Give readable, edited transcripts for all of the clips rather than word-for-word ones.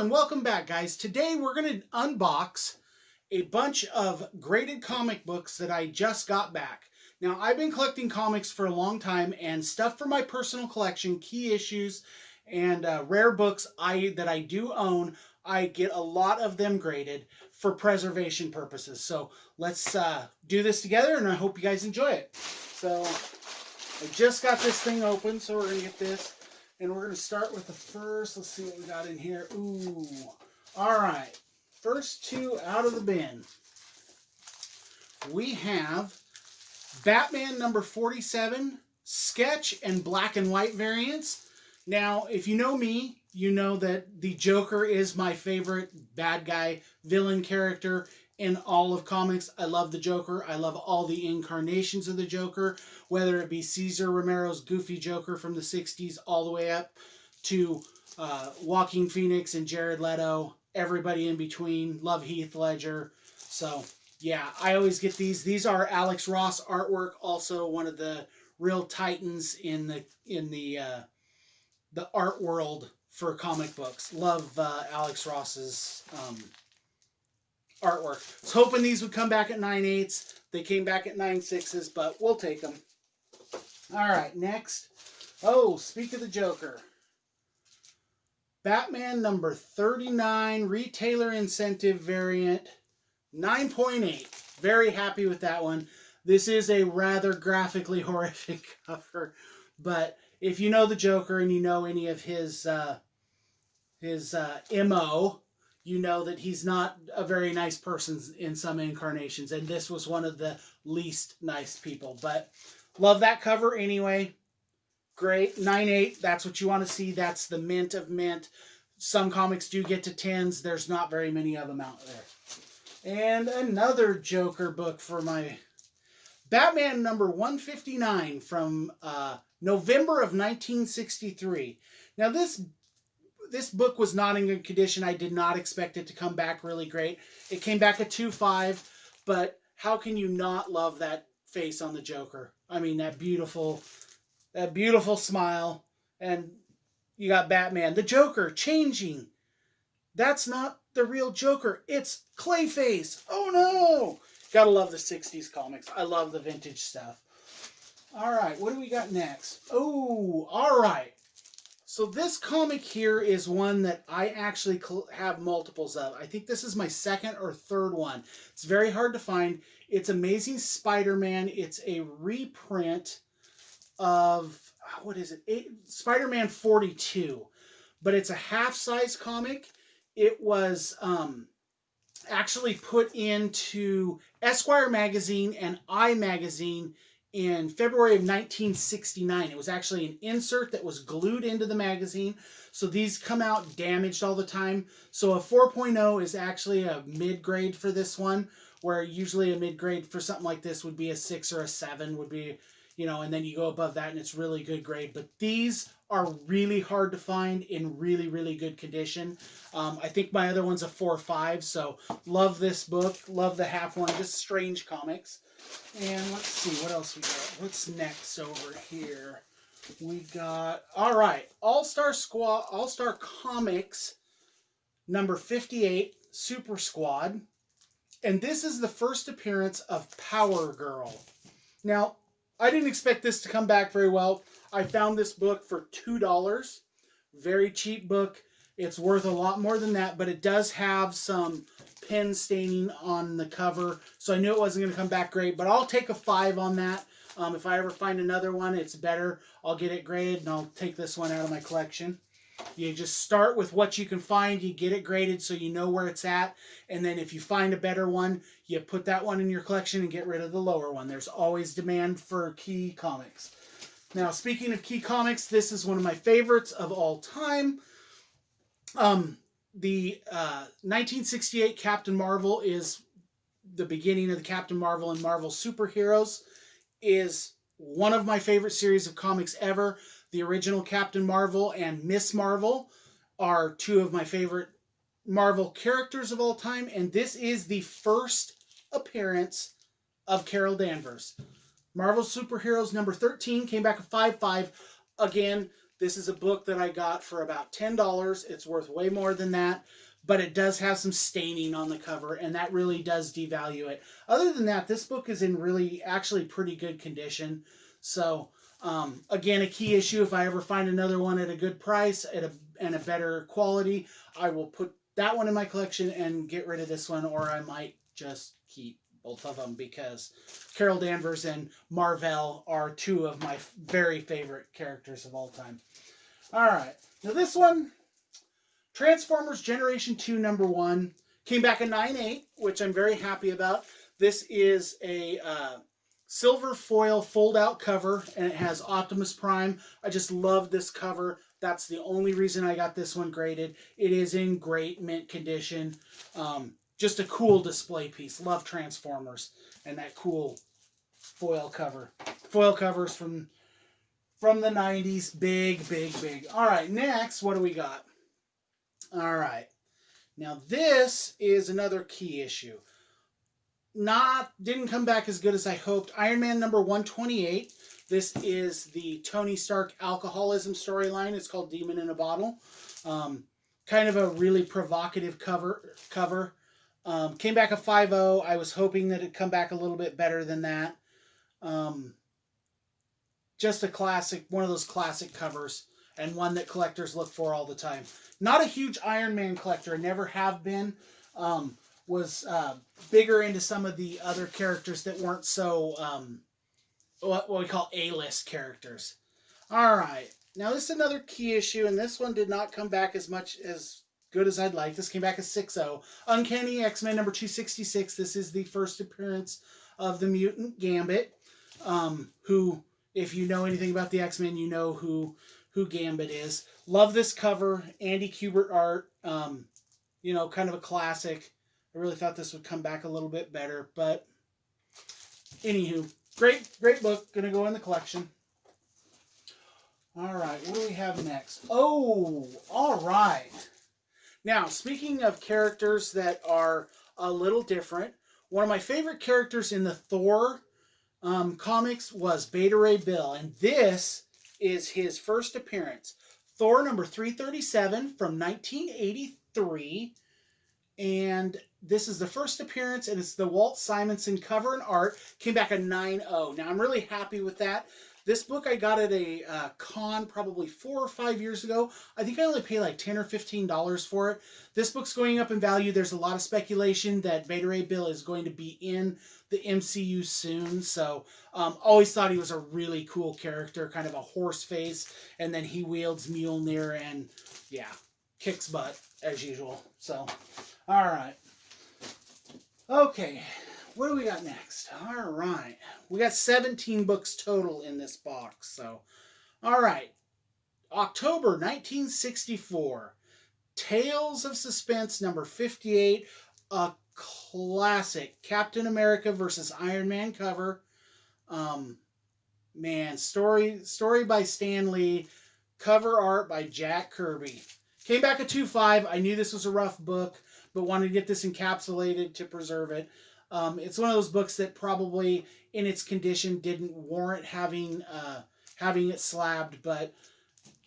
and welcome back, guys. Today we're going to unbox a bunch of graded comic books that I just got back. Now, I've been collecting comics for a long time, and stuff for my personal collection, key issues, and rare books that I do own, I get a lot of them graded for preservation purposes. So let's do this together, and I hope you guys enjoy it. So I just got this thing open, so we're going to get this. And we're going to start with the first. Let's see what we got in here. Ooh. All right. First two out of the bin. We have Batman number 47, sketch and black and white variants. Now, if you know me, you know that the Joker is my favorite bad guy, villain character in all of comics. I love the Joker. I love all the incarnations of the Joker, whether it be Cesar Romero's goofy Joker from the 60s all the way up to Joaquin Phoenix and Jared Leto, everybody in between. Love Heath Ledger. So, yeah, I always get these. These are Alex Ross artwork, also one of the real titans in the art world for comic books. Love Alex Ross's artwork. I was hoping these would come back at 9/8. They came back at 9/6, but we'll take them. All right, next. Oh, speak of the Joker. Batman number 39, retailer incentive variant, 9.8. Very happy with that one. This is a rather graphically horrific cover, but if you know the Joker and you know any of his MO, you know that he's not a very nice person in some incarnations, and this was one of the least nice people. But love that cover anyway. Great. 9/8, that's what you want to see. That's the mint of mint. Some comics do get to 10s. There's not very many of them out there. And another Joker book for my Batman number 159 from November of 1963. Now this book was not in good condition. I did not expect it to come back really great. It came back at 2.5, but how can you not love that face on the Joker? I mean, that beautiful smile, and you got Batman. The Joker changing. That's not the real Joker. It's Clayface. Oh no! Gotta love the 60s comics. I love the vintage stuff. All right, what do we got next? Oh, all right. So this comic here is one that I actually have multiples of. I think this is my second or third one. It's very hard to find. It's Amazing Spider-Man. It's a reprint of, what is it? Spider-Man 42. But it's a half-size comic. It was actually put into Esquire magazine and I magazine in February of 1969. It was actually an insert that was glued into the magazine. So these come out damaged all the time. So a 4.0 is actually a mid-grade for this one, where usually a mid-grade for something like this would be a 6 or a 7 would be, you know, and then you go above that and it's really good grade. But these are really hard to find in really, really good condition. I think my other one's a 4 or 5. So love this book. Love the half one. Just strange comics. And let's see what else we got. What's next over here? We got, all right, All-Star Comics number 58, Super Squad. And this is the first appearance of Power Girl. Now, I didn't expect this to come back very well. I found this book for $2. Very cheap book. It's worth a lot more than that, but it does have some pen staining on the cover, so I knew it wasn't going to come back great, but I'll take a 5 on that. If I ever find another one, it's better, I'll get it graded, and I'll take this one out of my collection. You just start with what you can find, you get it graded so you know where it's at, and then if you find a better one, you put that one in your collection and get rid of the lower one. There's always demand for key comics. Now, speaking of key comics, this is one of my favorites of all time. The 1968 Captain Marvel is the beginning of the Captain Marvel and Marvel superheroes. Is one of my favorite series of comics ever. The original Captain Marvel and Miss Marvel are two of my favorite Marvel characters of all time. And this is the first appearance of Carol Danvers. Marvel Superheroes number 13 came back at 5.5. Again, This is a book that I got for about $10. It's worth way more than that, but it does have some staining on the cover, and that really does devalue it. Other than that, this book is in really, actually pretty good condition. So, again, a key issue, if I ever find another one at a good price and a better quality, I will put that one in my collection and get rid of this one, or I might just keep both of them, because Carol Danvers and Marvell are two of my very favorite characters of all time. All right. Now this one, Transformers Generation 2 #1, came back in 9/8, which I'm very happy about. This is a silver foil fold-out cover, and it has Optimus Prime. I just love this cover. That's the only reason I got this one graded. It is in great mint condition. Just a cool display piece. Love Transformers and that cool foil cover. Foil covers from the 90s. Big, big, big. All right, next, what do we got? All right. Now, this is another key issue. Didn't come back as good as I hoped. Iron Man #128. This is the Tony Stark alcoholism storyline. It's called Demon in a Bottle. Kind of a really provocative cover. Came back a 5.0. I was hoping that it'd come back a little bit better than that. Just a classic, one of those classic covers, and one that collectors look for all the time. Not a huge Iron Man collector, never have been. Was bigger into some of the other characters that weren't so, what we call A-list characters. All right. Now, this is another key issue, and this one did not come back as good as I'd like. This came back as 6.0. Uncanny XMen #266. This is the first appearance of the mutant Gambit, who, if you know anything about the X-Men, you know who Gambit is. Love this cover. Andy Kubert art. Kind of a classic. I really thought this would come back a little bit better, but anywho, great book. Gonna go in the collection. All right, what do we have next? Oh, all right. Now, speaking of characters that are a little different, one of my favorite characters in the Thor comics was Beta Ray Bill, and this is his first appearance. Thor #337 from 1983, and this is the first appearance, and it's the Walt Simonson cover and art. Came back a 9.0. Now, I'm really happy with that. This book I got at a con probably 4 or 5 years ago. I think I only paid like $10 or $15 for it. This book's going up in value. There's a lot of speculation that Beta Ray Bill is going to be in the MCU soon. So always thought he was a really cool character, kind of a horse face. And then he wields Mjolnir and, yeah, kicks butt as usual. So, all right. Okay. What do we got next? All right. We got 17 books total in this box. So, all right. October 1964. Tales of Suspense #58. A classic Captain America versus Iron Man cover. Story by Stan Lee. Cover art by Jack Kirby. Came back at 2.5. I knew this was a rough book, but wanted to get this encapsulated to preserve it. It's one of those books that probably, in its condition, didn't warrant having it slabbed. But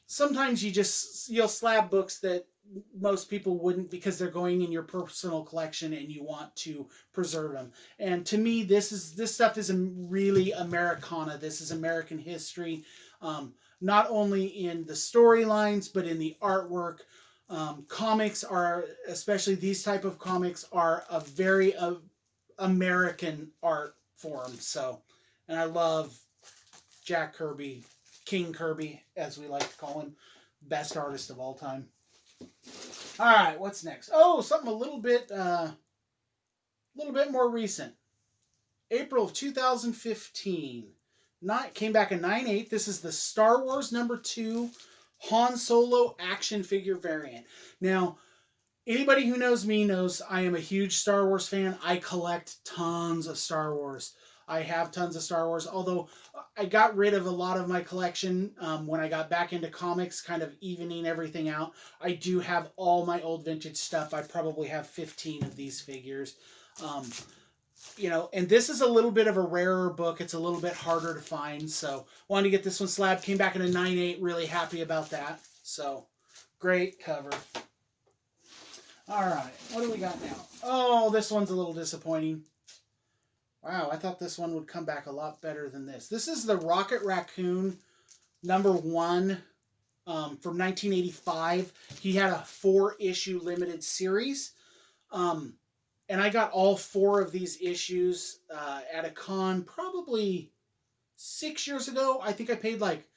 sometimes you'll slab books that most people wouldn't, because they're going in your personal collection and you want to preserve them. And to me, this stuff is really Americana. This is American history, not only in the storylines but in the artwork. Comics are, especially these type of comics, are a very American art form. So, and I love Jack Kirby, King Kirby, as we like to call him, best artist of all time. All right, what's next? Oh, something a little bit more recent. April of 2015. Came back in 9.8. This is the Star Wars #2 Han Solo action figure variant. Now, anybody who knows me knows I am a huge Star Wars fan. I collect tons of Star Wars. I have tons of Star Wars, although I got rid of a lot of my collection when I got back into comics, kind of evening everything out. I do have all my old vintage stuff. I probably have 15 of these figures. You know, and this is a little bit of a rarer book. It's a little bit harder to find. So wanted to get this one slabbed. Came back in a 9.8. Really happy about that. So great cover. All right. What do we got now? Oh, this one's a little disappointing. Wow, I thought this one would come back a lot better than this. This is the Rocket Raccoon #1 from 1985. He had a 4-issue limited series. And I got all 4 of these issues at a con probably 6 years ago. I think I paid like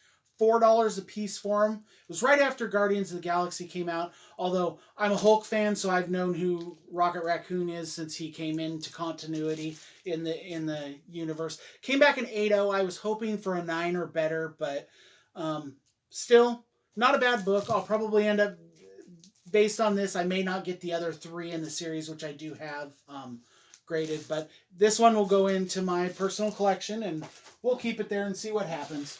$4 a piece for them. It was right after Guardians of the Galaxy came out. Although I'm a Hulk fan, so I've known who Rocket Raccoon is since he came into continuity in the universe. Came back in 8.0. I was hoping for a 9 or better, but still not a bad book. I'll probably end up, based on this, I may not get the other 3 in the series, which I do have graded. But this one will go into my personal collection, and we'll keep it there and see what happens.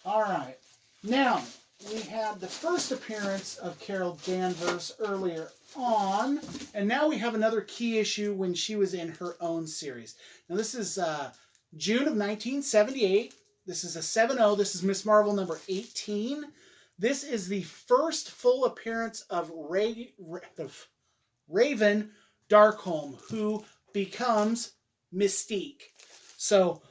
All right. Now, we had the first appearance of Carol Danvers earlier on, and now we have another key issue when she was in her own series. Now, this is June of 1978. This is a 7.0. This is Miss Marvel number 18. This is the first full appearance of Raven Darkholm, who becomes Mystique. So,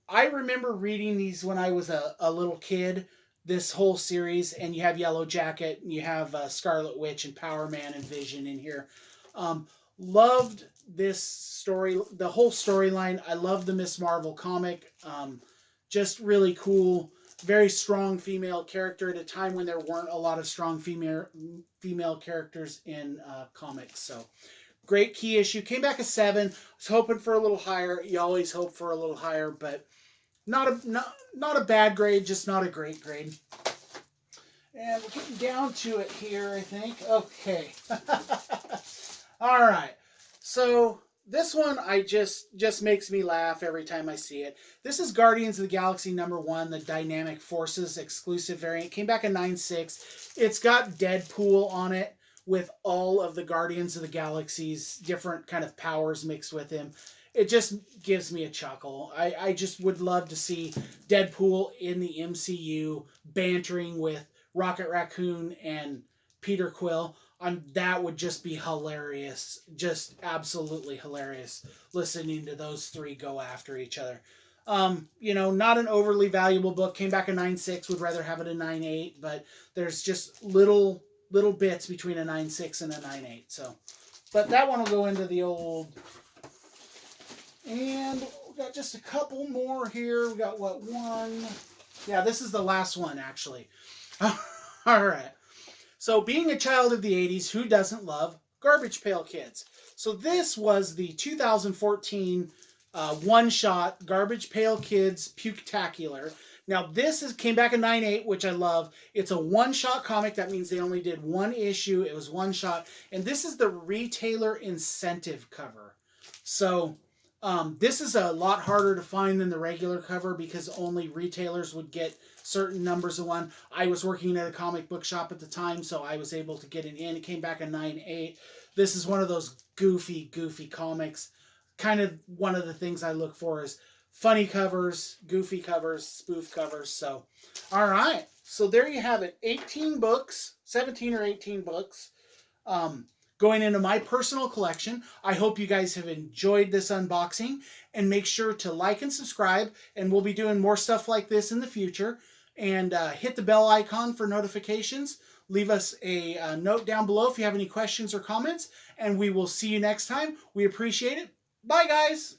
I remember reading these when I was a little kid, this whole series, and you have Yellow Jacket, and you have Scarlet Witch and Power Man and Vision in here. Loved this story, the whole storyline. I love the Miss Marvel comic. Just really cool. Very strong female character at a time when there weren't a lot of strong female characters in comics. So great key issue. Came back a 7. Was hoping for a little higher. You always hope for a little higher, but not a bad grade, just not a great grade. And we're getting down to it here, I think. Okay. All right. So this one just makes me laugh every time I see it. This is Guardians of the Galaxy #1, the Dynamic Forces exclusive variant. Came back in 9.6. It's got Deadpool on it with all of the Guardians of the Galaxy's different kind of powers mixed with him. It just gives me a chuckle. I just would love to see Deadpool in the MCU bantering with Rocket Raccoon and Peter Quill. That would just be hilarious. Just absolutely hilarious listening to those 3 go after each other. Not an overly valuable book. Came back a 9.6. Would rather have it a 9.8, but there's just little bits between a 9.6 and a 9.8. So, but that one will go into the old. And we got just a couple more here. We got one? Yeah, this is the last one, actually. All right. So, being a child of the 80s, who doesn't love Garbage Pail Kids? So, this was the 2014 one-shot Garbage Pail Kids Puketacular. Now, came back in 9.8, which I love. It's a one-shot comic. That means they only did 1 issue. It was one shot. And this is the retailer incentive cover. So, this is a lot harder to find than the regular cover because only retailers would get certain numbers of one. I was working at a comic book shop at the time, so I was able to get it in. It came back in 9.8. This is one of those goofy comics. Kind of one of the things I look for is funny covers, goofy covers, spoof covers. So, all right. So there you have it. 18 books, 17 or 18 books. Going into my personal collection. I hope you guys have enjoyed this unboxing, and make sure to like and subscribe, and we'll be doing more stuff like this in the future. And hit the bell icon for notifications. Leave us a note down below if you have any questions or comments, and we will see you next time. We appreciate it. Bye, guys.